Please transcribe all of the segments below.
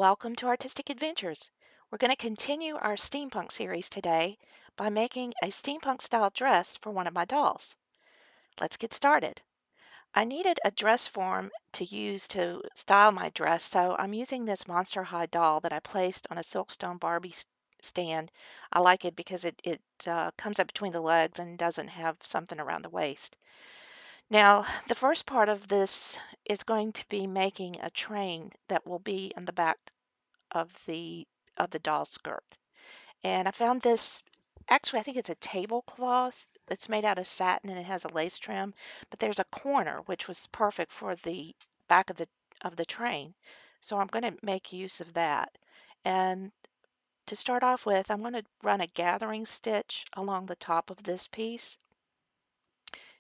Welcome to Artistic Adventures. We're going to continue our steampunk series today by making a steampunk style dress for one of my dolls. Let's get started. I needed a dress form to use to style my dress, so I'm using this Monster High doll that I placed on a Silkstone Barbie stand. I like it because it comes up between the legs and doesn't have something around the waist. Now, the first part of this is going to be making a train that will be in the back of the doll skirt. And I found this, actually I think it's a tablecloth. It's made out of satin and it has a lace trim, but there's a corner which was perfect for the back of the train. So I'm going to make use of that. And to start off with, I'm going to run a gathering stitch along the top of this piece.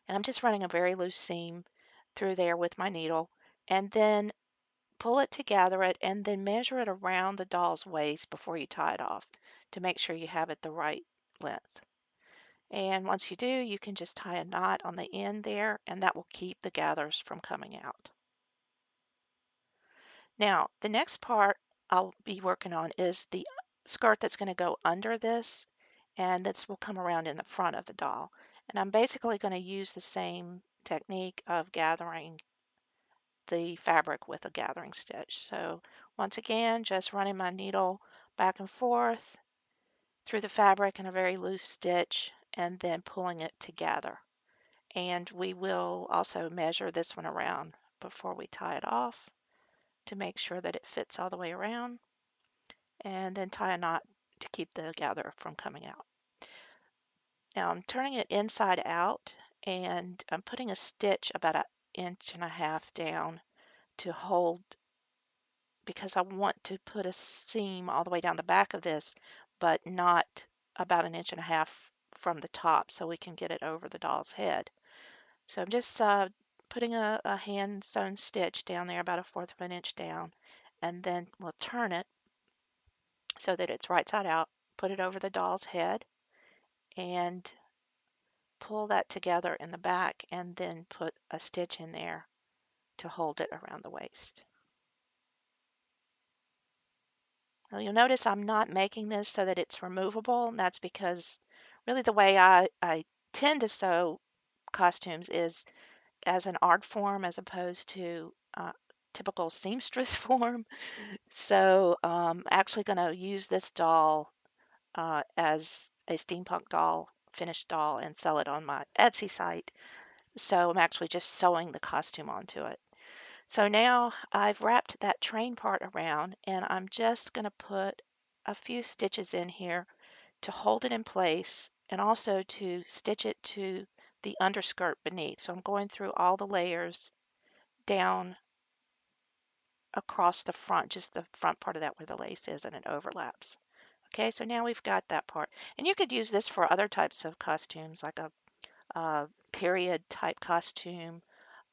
And I'm just running a very loose seam through there with my needle. And then pull it to gather it and then measure it around the doll's waist before you tie it off to make sure you have it the right length. And once you do, you can just tie a knot on the end there and that will keep the gathers from coming out. Now, the next part I'll be working on is the skirt that's going to go under this, and this will come around in the front of the doll. And I'm basically going to use the same technique of gathering the fabric with a gathering stitch. So once again, just running my needle back and forth through the fabric in a very loose stitch and then pulling it together. And we will also measure this one around before we tie it off to make sure that it fits all the way around, and then tie a knot to keep the gather from coming out. Now I'm turning it inside out and I'm putting a stitch about 1.5 inches down to hold, because I want to put a seam all the way down the back of this, but not about 1.5 inches from the top so we can get it over the doll's head. So I'm just putting a hand sewn stitch down there about 1/4 of an inch down, and then we'll turn it so that it's right side out, put it over the doll's head, and pull that together in the back, and then put a stitch in there to hold it around the waist. Now you'll notice I'm not making this so that it's removable, and that's because really the way I tend to sew costumes is as an art form as opposed to typical seamstress form. So actually going to use this doll as a steampunk doll, finished doll, and sell it on my Etsy site. So I'm actually just sewing the costume onto it. So now I've wrapped that train part around and I'm just going to put a few stitches in here to hold it in place and also to stitch it to the underskirt beneath. So I'm going through all the layers down across the front, just the front part of that where the lace is and it overlaps. Okay, so now we've got that part. And you could use this for other types of costumes, like a period type costume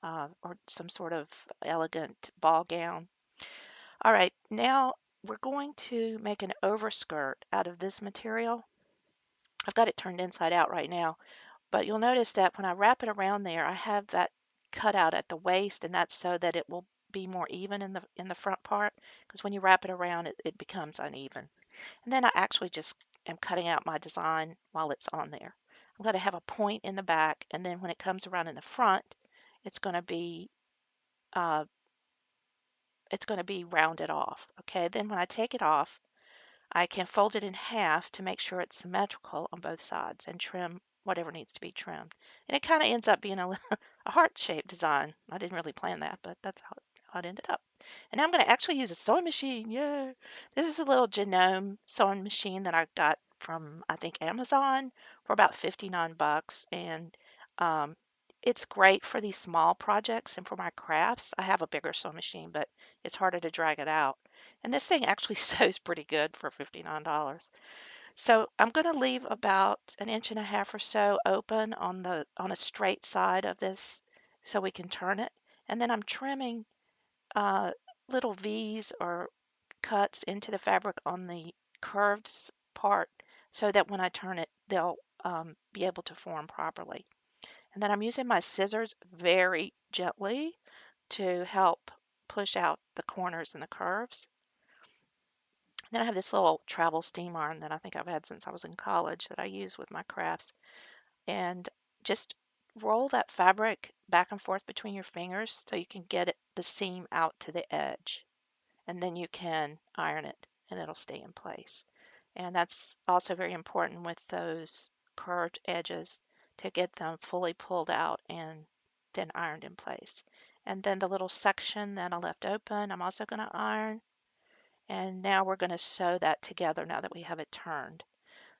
or some sort of elegant ball gown. All right, now we're going to make an overskirt out of this material. I've got it turned inside out right now, but you'll notice that when I wrap it around there, I have that cut out at the waist, and that's so that it will be more even in the front part, because when you wrap it around, it becomes uneven. And then I actually just am cutting out my design while it's on there. I'm going to have a point in the back, and then when it comes around in the front, it's going to be uh, rounded off. Okay, then when I take it off, I can fold it in half to make sure it's symmetrical on both sides and trim whatever needs to be trimmed. And it kind of ends up being a heart-shaped design. I didn't really plan that, but that's how it ended up. And now I'm going to actually use a sewing machine. Yay! This is a little Genome sewing machine that I got from, I think, Amazon for about 59 bucks. And um, it's great for these small projects and for my crafts. I have a bigger sewing machine, but it's harder to drag it out. And this thing actually sews pretty good for $59. So I'm going to leave about 1.5 inches or so open on a straight side of this so we can turn it. And then I'm trimming uh, little V's or cuts into the fabric on the curved part so that when I turn it, they'll be able to form properly. And then I'm using my scissors very gently to help push out the corners and the curves. Then I have this little travel steam iron that I think I've had since I was in college that I use with my crafts. And just roll that fabric back and forth between your fingers so you can get the seam out to the edge. And then you can iron it and it'll stay in place. And that's also very important with those curved edges to get them fully pulled out and then ironed in place. And then the little section that I left open, I'm also going to iron. And now we're going to sew that together now that we have it turned.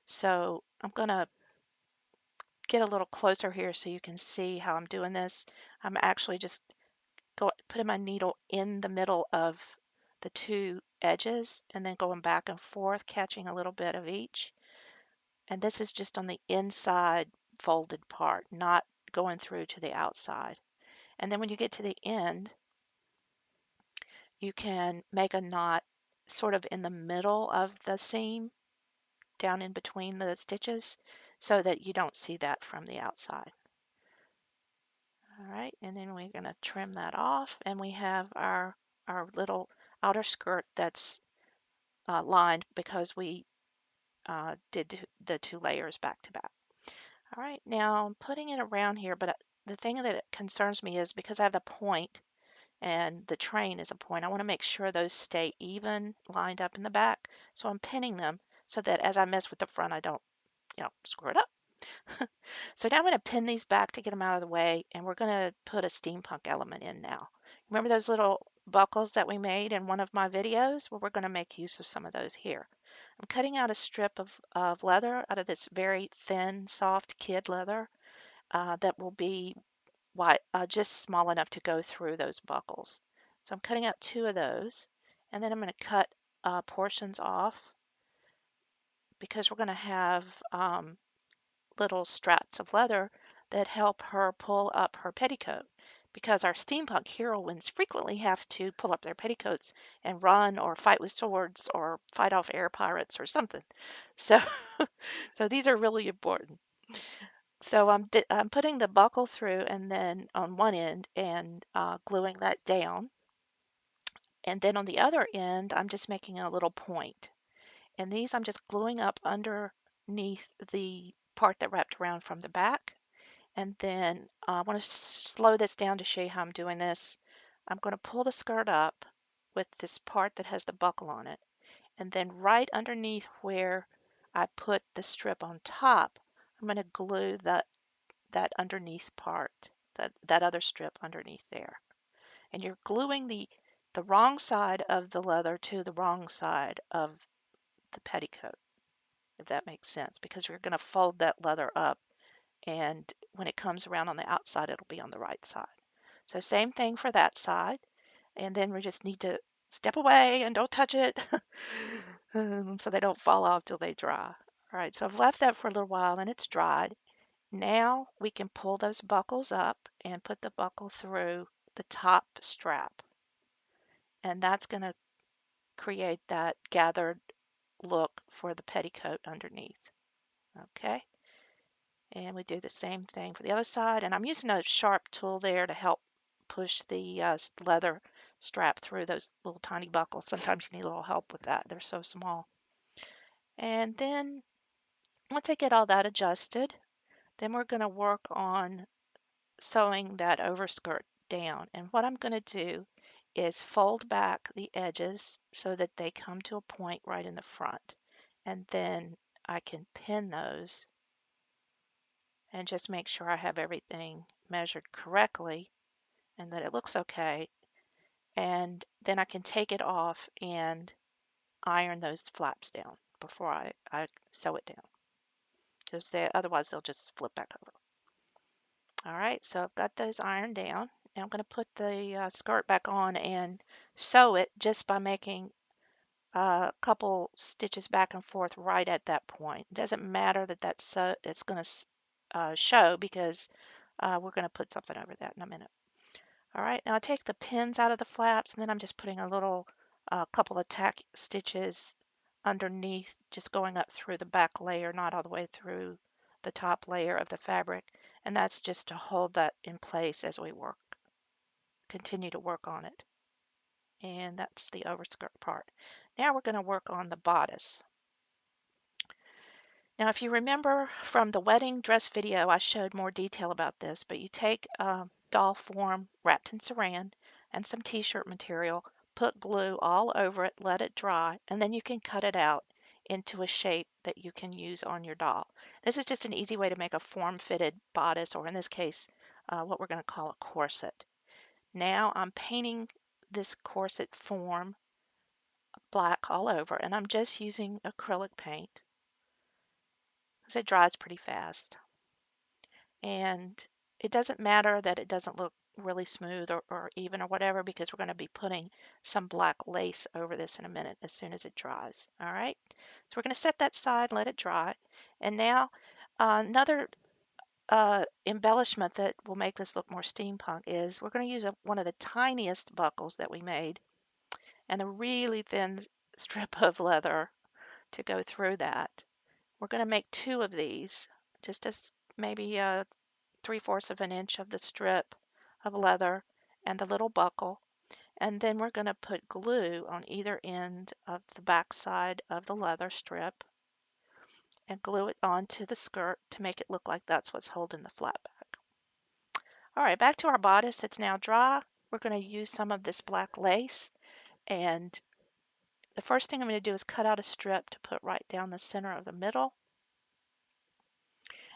So I'm going to get a little closer here so you can see how I'm doing this. I'm actually just putting my needle in the middle of the two edges and then going back and forth, catching a little bit of each. And this is just on the inside folded part, not going through to the outside. And then when you get to the end, you can make a knot sort of in the middle of the seam, down in between the stitches, so that you don't see that from the outside. All right, and then we're going to trim that off, and we have our little outer skirt that's lined because we did the two layers back to back. All right, now I'm putting it around here, but the thing that concerns me is because I have the point and the train is a point, I want to make sure those stay even lined up in the back. So I'm pinning them so that as I mess with the front, I don't, screw it up. So now I'm going to pin these back to get them out of the way, and we're going to put a steampunk element in now. Remember those little buckles that we made in one of my videos? Well, we're going to make use of some of those here. I'm cutting out a strip of leather out of this very thin, soft kid leather that will be just small enough to go through those buckles. So I'm cutting out two of those, and then I'm going to cut portions off because we're going to have little straps of leather that help her pull up her petticoat. Because our steampunk heroines frequently have to pull up their petticoats and run or fight with swords or fight off air pirates or something. So, so these are really important. So I'm putting the buckle through and then on one end and gluing that down. And then on the other end, I'm just making a little point. And these I'm just gluing up underneath the part that wrapped around from the back. And then I want to slow this down to show you how I'm doing this. I'm going to pull the skirt up with this part that has the buckle on it. And then right underneath where I put the strip on top, I'm going to glue that underneath part, that other strip underneath there. And you're gluing the wrong side of the leather to the wrong side of the petticoat, if that makes sense, because you're going to fold that leather up, and when it comes around on the outside, it'll be on the right side. So same thing for that side, and then we just need to step away and don't touch it so they don't fall off till they dry. All right, so I've left that for a little while and it's dried. Now we can pull those buckles up and put the buckle through the top strap, and that's going to create that gathered look for the petticoat underneath. Okay, and we do the same thing for the other side, and I'm using a sharp tool there to help push the leather strap through those little tiny buckles. Sometimes you need a little help with that, they're so small. And then once I get all that adjusted, then we're going to work on sewing that overskirt down. And what I'm going to do is fold back the edges so that they come to a point right in the front. And then I can pin those and just make sure I have everything measured correctly and that it looks okay. And then I can take it off and iron those flaps down before I sew it down. Because otherwise they'll just flip back over. All right, so I've got those ironed down. Now I'm going to put the skirt back on and sew it just by making a couple stitches back and forth right at that point. It doesn't matter that it's going to show because we're going to put something over that in a minute. All right, now I take the pins out of the flaps and then I'm just putting a little couple of tack stitches underneath, just going up through the back layer, not all the way through the top layer of the fabric. And that's just to hold that in place as we continue to work on it. And that's the overskirt part. Now we're going to work on the bodice. Now, if you remember from the wedding dress video, I showed more detail about this, but you take a doll form wrapped in saran and some t-shirt material, put glue all over it, let it dry, and then you can cut it out into a shape that you can use on your doll. This is just an easy way to make a form-fitted bodice, or in this case, what we're going to call a corset. Now I'm painting this corset form black all over, and I'm just using acrylic paint because it dries pretty fast. And it doesn't matter that it doesn't look really smooth or even or whatever, because we're going to be putting some black lace over this in a minute as soon as it dries. All right, so we're going to set that aside, let it dry. And now another embellishment that will make this look more steampunk is we're going to use one of the tiniest buckles that we made and a really thin strip of leather to go through that. We're going to make two of these, just as maybe 3/4 of an inch of the strip of leather and the little buckle. And then we're going to put glue on either end of the back side of the leather strip and glue it onto the skirt to make it look like that's what's holding the flat back. All right, back to our bodice. It's now dry. We're going to use some of this black lace, and the first thing I'm going to do is cut out a strip to put right down the center of the middle.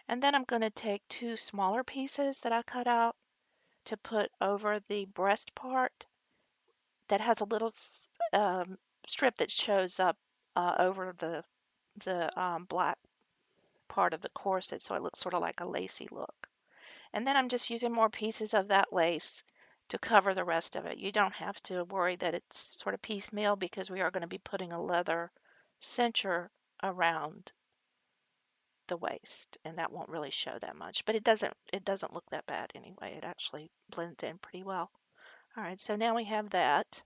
And then I'm going to take two smaller pieces that I cut out to put over the breast part that has a little strip that shows up over the black part of the corset, so it looks sort of like a lacy look. And then I'm just using more pieces of that lace to cover the rest of it. You don't have to worry that it's sort of piecemeal because we are going to be putting a leather cincher around the waist, and that won't really show that much, but it doesn't look that bad anyway. It actually blends in pretty well. All right, so now we have that.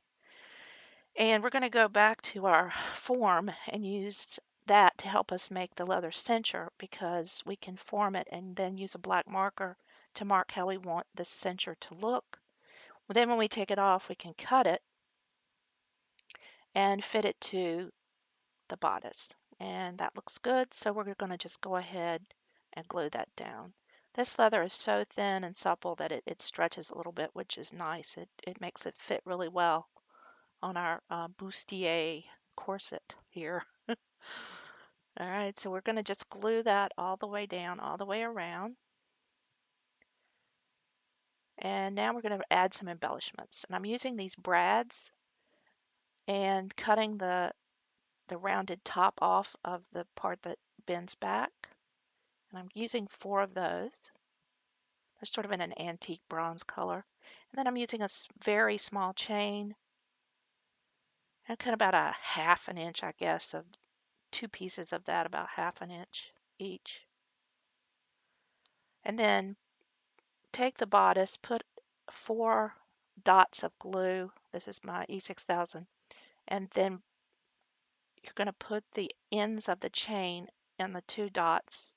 And we're going to go back to our form and use that to help us make the leather cincher, because we can form it and then use a black marker to mark how we want the cincher to look. Then when we take it off, we can cut it and fit it to the bodice. And that looks good, so we're going to just go ahead and glue that down. This leather is so thin and supple that it stretches a little bit, which is nice. It makes it fit really well on our bustier corset here. All right, so we're going to just glue that all the way down, all the way around. And now we're going to add some embellishments. And I'm using these brads and cutting the rounded top off of the part that bends back. And I'm using 4 of those. They're sort of in an antique bronze color. And then I'm using a very small chain. And cut about a 1/2 an inch, I guess, of 2 pieces of that, about 1/2 an inch each. And then take the bodice, put 4 dots of glue. This is my E6000. And then you're going to put the ends of the chain and the 2 dots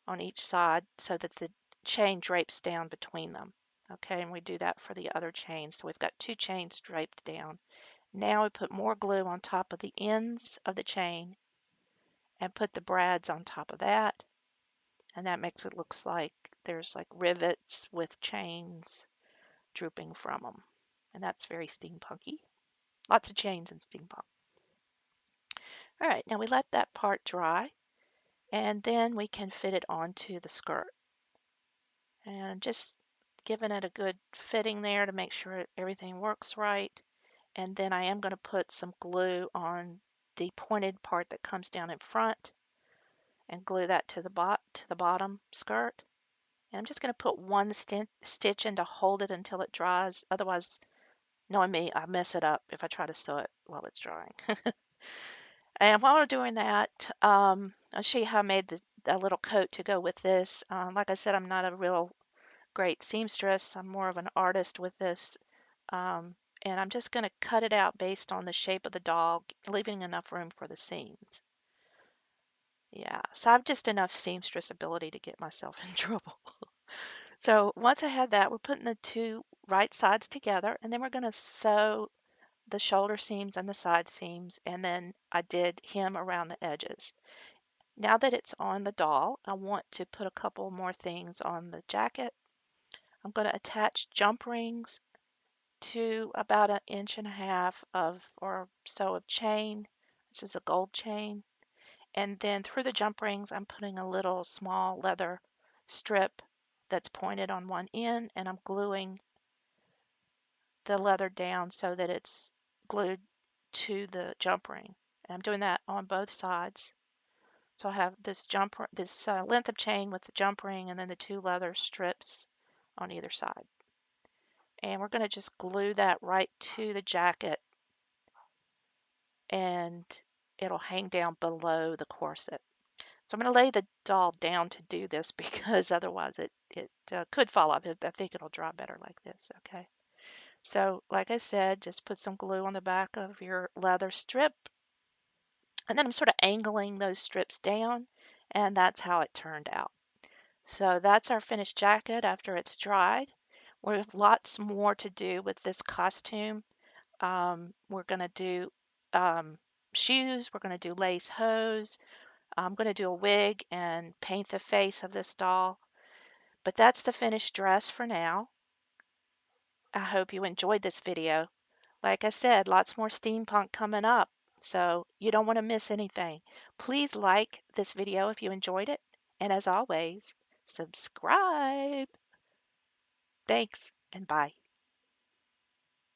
on each side so that the chain drapes down between them. Okay, and we do that for the other chains. So we've got 2 chains draped down. Now we put more glue on top of the ends of the chain and put the brads on top of that. And that makes it look like there's like rivets with chains drooping from them. And that's very steampunky. Lots of chains in steampunk. All right, now we let that part dry, and then we can fit it onto the skirt. And just giving it a good fitting there to make sure everything works right. And then I am going to put some glue on the pointed part that comes down in front and glue that to the bottom skirt. And I'm just going to put one stitch in to hold it until it dries. Otherwise, knowing me, I mess it up if I try to sew it while it's drying. And while we're doing that, I'll show you how I made a little coat to go with this. Like I said, I'm not a real great seamstress. I'm more of an artist with this. And I'm just going to cut it out based on the shape of the doll, leaving enough room for the seams. Yeah, so I've just enough seamstress ability to get myself in trouble. So once I have that, we're putting the 2 right sides together, and then we're going to sew the shoulder seams and the side seams, and then I did hem around the edges. Now that it's on the doll, I want to put a couple more things on the jacket. I'm going to attach jump rings to about 1.5 inches of or so of chain. This is a gold chain. And then through the jump rings, I'm putting a little small leather strip that's pointed on one end, and I'm gluing the leather down so that it's glued to the jump ring. And I'm doing that on both sides. So I have this length of chain with the jump ring and then the two leather strips on either side. And we're going to just glue that right to the jacket, and it'll hang down below the corset. So I'm going to lay the doll down to do this because otherwise it could fall off. I think it'll draw better like this, okay? So like I said, just put some glue on the back of your leather strip, and then I'm sort of angling those strips down, and that's how it turned out. So that's our finished jacket after it's dried. We have lots more to do with this costume. We're going to do shoes, we're going to do lace hose, I'm going to do a wig and paint the face of this doll. But that's the finished dress for now. I hope you enjoyed this video. Like I said, lots more steampunk coming up, so you don't want to miss anything. Please like this video if you enjoyed it, and as always, subscribe. Thanks, and bye.